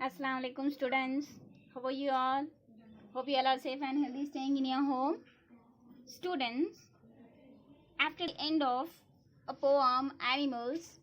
Assalamu alaikum students. How are you all? Hope you all are safe and healthy staying in your home. Students, after the end of a poem Animals,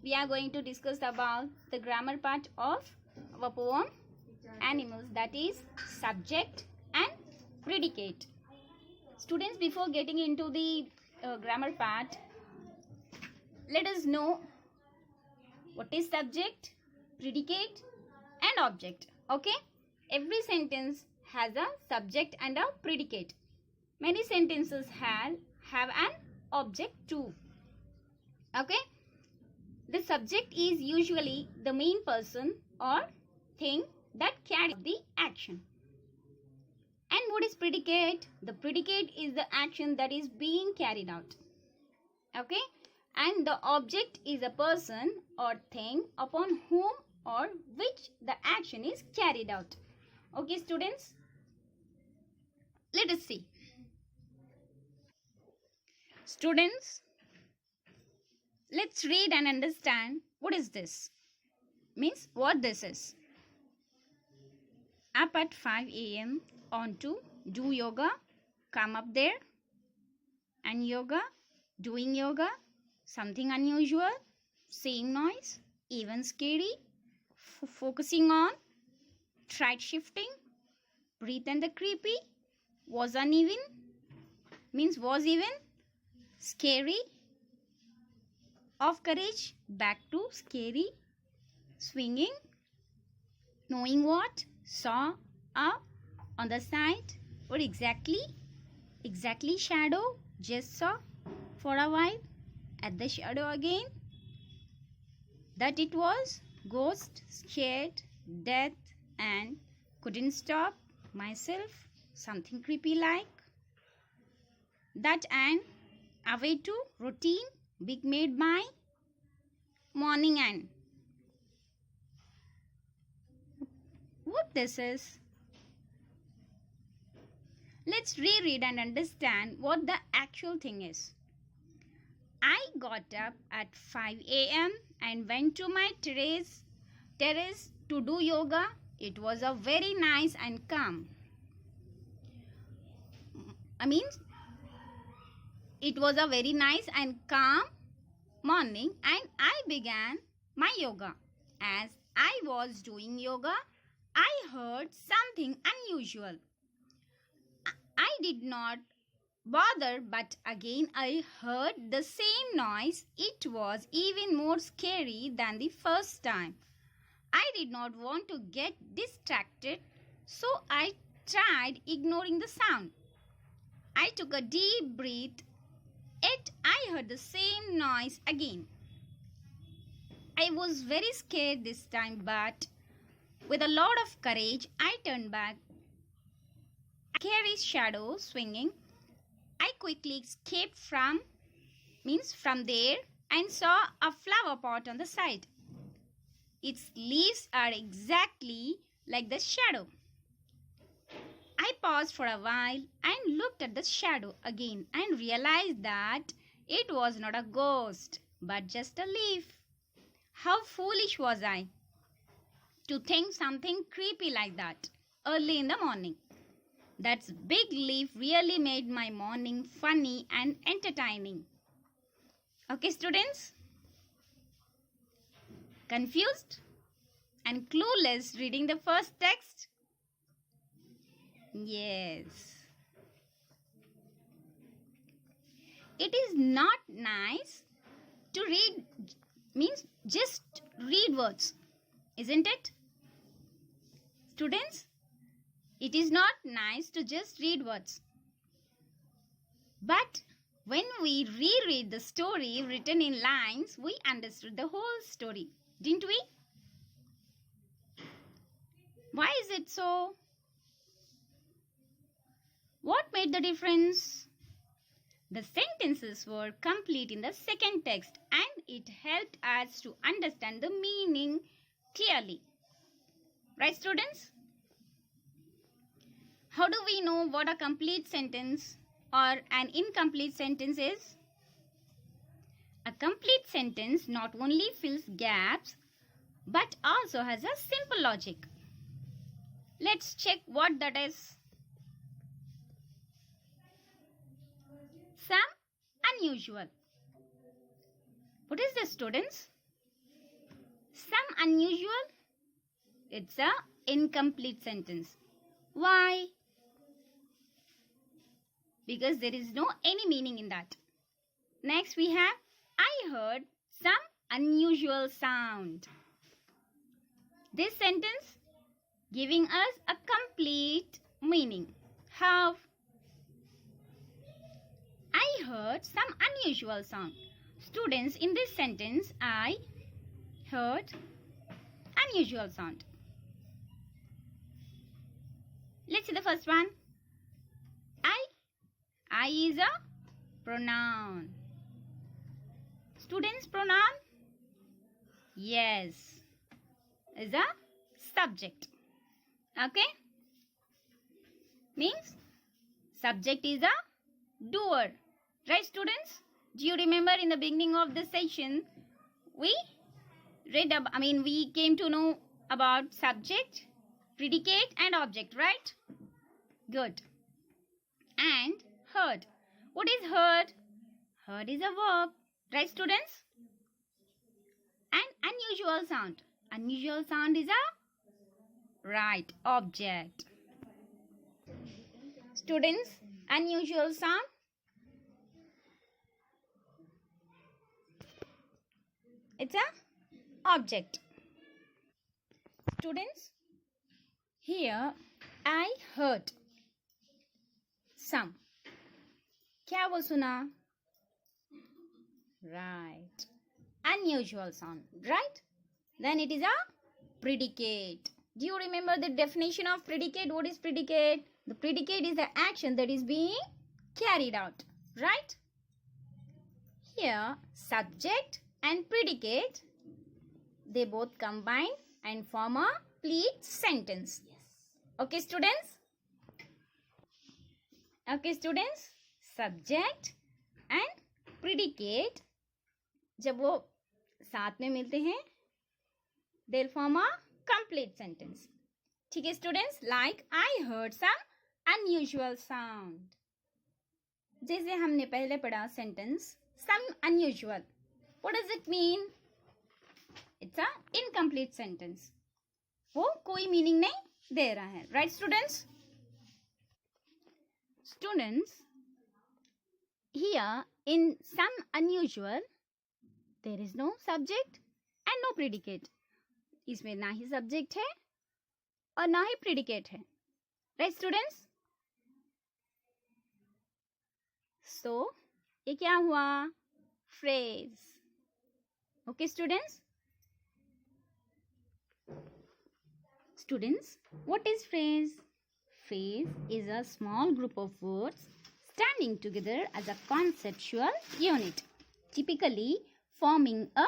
we are going to discuss about the grammar part of our poem Animals, that is subject and predicate. Students, before getting into the grammar part, let us know what is subject, predicate and object. Okay, every sentence has a subject and a predicate. Many sentences have an object too. Okay, the subject is usually the main person or thing that carries the action. And what is predicate? The predicate is the action that is being carried out. Okay, and the object is a person or thing upon whom or which the action is carried out. Okay, students, let us see. Students, let's read and understand what is this. Means what this is. Up at 5 a.m. on to do yoga, come up there and yoga, doing yoga, something unusual, same noise, even scary, focusing on, tried shifting, breathe and the creepy, was uneven, means was even, scary, of courage, back to scary, swinging, knowing what, saw, on the side, or exactly shadow, just saw, for a while, at the shadow again, that it was, ghost, scared, death, and couldn't stop myself, something creepy like, that and away to routine, big made by, morning and. What this is? Let's reread and understand what the actual thing is. I got up at 5 a.m. and went to my terrace to do yoga. It was a very nice and calm. It was a very nice and calm morning and I began my yoga. As I was doing yoga, I heard something unusual. I did not bother, but again I heard the same noise. It was even more scary than the first time. I did not want to get distracted, so I tried ignoring the sound. I took a deep breath, yet I heard the same noise again. I was very scared this time, but with a lot of courage, I turned back. Scary shadow swinging. I quickly escaped from there and saw a flower pot on the side. Its leaves are exactly like the shadow. I paused for a while and looked at the shadow again and realized that it was not a ghost but just a leaf. How foolish was I to think something creepy like that early in the morning. That big leaf really made my morning funny and entertaining. Okay, students? Confused and clueless reading the first text? Yes. It is not nice to read, just read words, isn't it? Students? It is not nice to just read words. But when we reread the story written in lines, we understood the whole story, didn't we? Why is it so? What made the difference? The sentences were complete in the second text and it helped us to understand the meaning clearly. Right, students? How do we know what a complete sentence or an incomplete sentence is? A complete sentence not only fills gaps but also has a simple logic. Let's check what that is. Some unusual. What is this, students? Some unusual? It's a incomplete sentence. Why? Because there is no any meaning in that. Next we have I heard some unusual sound. This sentence giving us a complete meaning. How? I heard some unusual sound. Students, in this sentence, I heard unusual sound. Let's see the first one. I is a pronoun. Students, pronoun? Yes. Is a subject. Okay? Means subject is a doer. Right, students? Do you remember in the beginning of this session, we came to know about subject, predicate and object, right? Good. And heard. What is heard? Heard is a verb. Right, students? And unusual sound. Unusual sound is a right object. Students, unusual sound. It's a object. Students, here I heard some. क्या वो सुना? Right. Unusual sound. Right? Then it is a predicate. Do you remember the definition of predicate? What is predicate? The predicate is the action that is being carried out. Right? Here, subject and predicate, they both combine and form a complete sentence. Yes. Okay, students? Okay, students? Subject and predicate, जब वो साथ में मिलते हैं, they'll form a complete sentence. ठीक है, students? Like, I heard some unusual sound. जैसे हमने पहले पढ़ा sentence, some unusual. What does it mean? It's a incomplete sentence. वो कोई meaning नहीं दे रहा है. Right, students? Students, here in some unusual, there is no subject and no predicate. इसमें ना ही subject है और ना ही predicate है. Right, students? So, ये क्या हुआ? Phrase. Okay, students? Students, what is phrase? Phrase is a small group of words standing together as a conceptual unit, typically forming a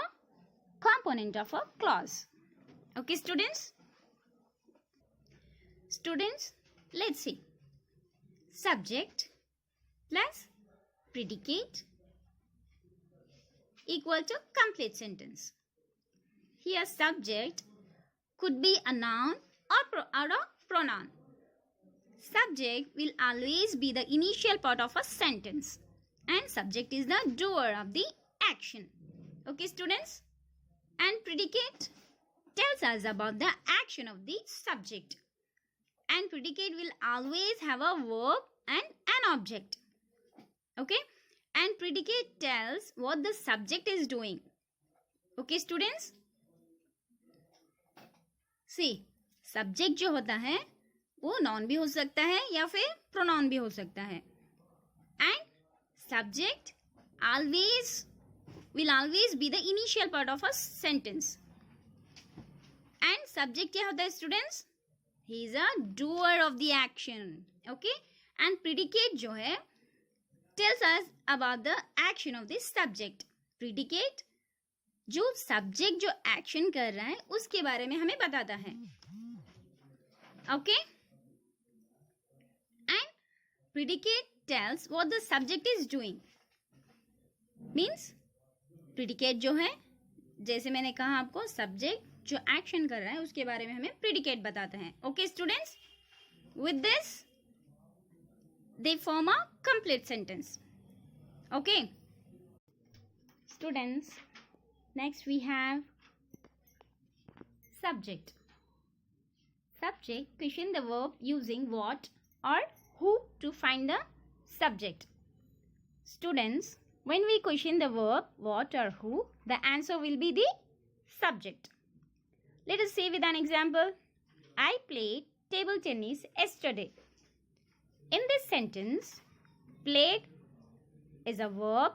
component of a clause. Okay, students? Students, let's see. Subject plus predicate equal to complete sentence. Here, subject could be a noun or a pronoun. Subject will always be the initial part of a sentence, and subject is the doer of the action. Okay, students? And predicate tells us about the action of the subject, and predicate will always have a verb and an object. Okay? And predicate tells what the subject is doing. Okay, students? See, subject जो होता है वो noun भी हो सकता है या फिर pronoun भी हो सकता है. And subject will always be the initial part of a sentence. And subject क्या होता है, students? He is a doer of the action. Okay? And predicate जो है tells us about the action of the subject. Predicate जो subject जो action कर रहा है उसके बारे में हमें बताता है. Okay? And predicate tells what the subject is doing. Means predicate जो है, जैसे मैंने कहा आपको, subject जो एक्शन कर रहा है उसके बारे में हमें प्रिडिकेट बताता है. Okay students, with this they form a complete sentence. Okay students, next we have subject. Subject question the verb using what or who to find the subject. Students, when we question the verb what or who, the answer will be the subject. Let us see with an example. I played table tennis yesterday. In this sentence, played is a verb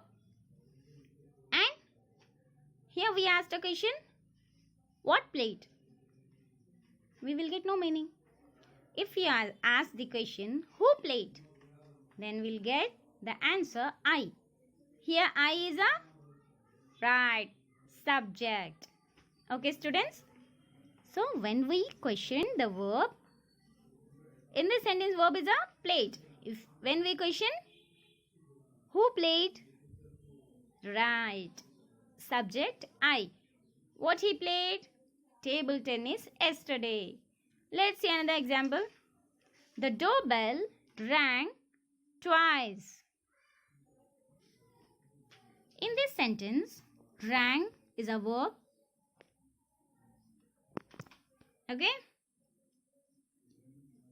and here we asked a question, what played? We will get no meaning. If we ask the question, who played? Then we'll get the answer I. Here I is a right subject. Okay students? So when we question the verb, in this sentence verb is a played. When we question who played, right, subject I. What he played? Table tennis yesterday. Let's see another example. The doorbell rang twice. In this sentence, rang is a verb. Okay?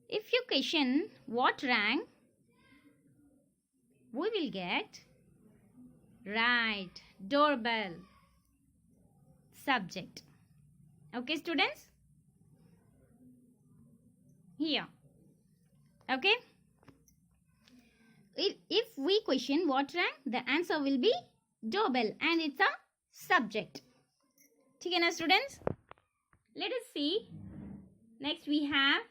If you question what rang, we will get right, doorbell, subject. Okay students? Here. Okay? If we question what rang, the answer will be doorbell and it's a subject. ठीक है ना students? Let us see. Next we have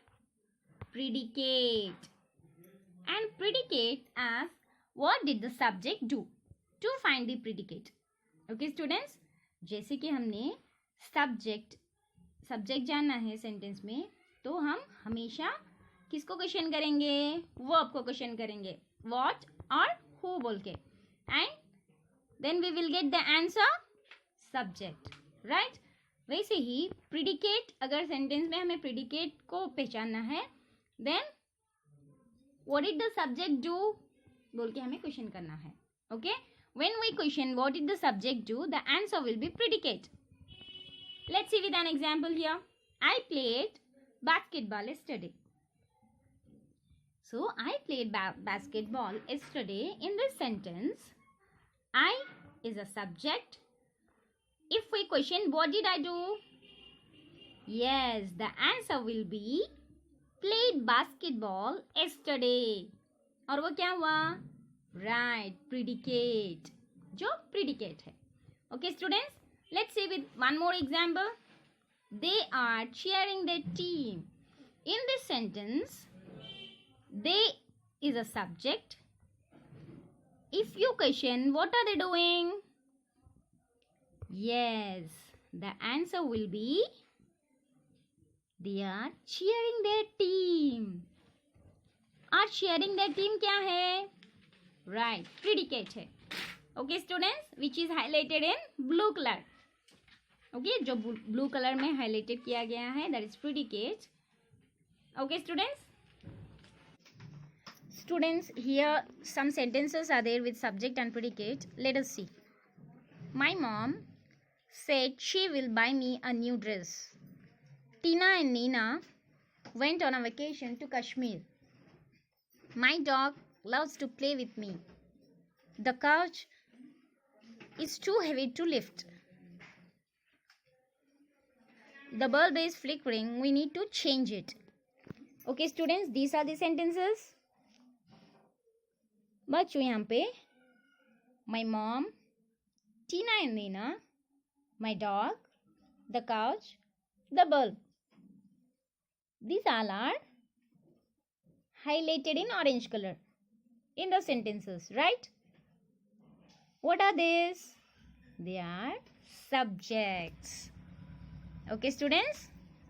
predicate. And predicate asks what did the subject do to find the predicate. Okay students? जैसे कि हमने subject जानना है sentence में, तो हम हमेशा किसको क्वेश्चन करेंगे? वर्ब को क्वेश्चन करेंगे. What और who बोल के. And then we will get the answer subject. Right? वैसे ही predicate, अगर सेंटेंस में हमें predicate को पहचानना है, then what did the subject do बोल के हमें क्वेश्चन करना है. Okay? When we question what did the subject do, the answer will be predicate. Let's see with an example here. I played basketball yesterday. So, I played basketball yesterday. In this sentence, I is a subject. If we question what did I do? Yes, the answer will be played basketball yesterday. और वो क्या हुआ? Right, predicate. जो predicate है. Okay students, let's see with one more example. They are cheering their team. In this sentence, they is a subject. If you question what are they doing? Yes, the answer will be they are cheering their team. और cheering their team क्या है? Right, predicate है. Okay students, which is highlighted in blue color. Okay, जो blue color में highlighted किया गया है, that is predicate. Okay students? Students, here some sentences are there with subject and predicate. Let us see. My mom said she will buy me a new dress. Tina and Nina went on a vacation to Kashmir. My dog loves to play with me. The couch is too heavy to lift. The bulb is flickering. We need to change it. Okay students, these are the sentences. बच्चों यहाँ पे my mom, Tina and Nina, my dog, the couch, the bulb. These all are highlighted in orange color in the sentences, right? What are these? They are subjects. Okay students,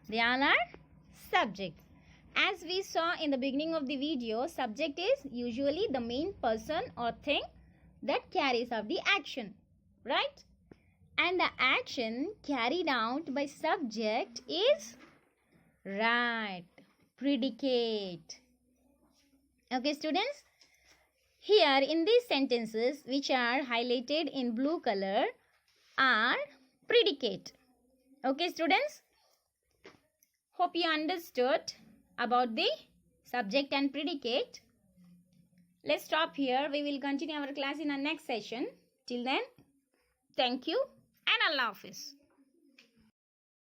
they all are subjects. As we saw in the beginning of the video, subject is usually the main person or thing that carries out the action, right? And the action carried out by subject is right, predicate. Okay, students. Here in these sentences which are highlighted in blue color are predicate. Okay, students. Hope you understood about the subject and predicate. Let's stop here. We will continue our class in our next session. Till then, thank you and Allah Hafiz.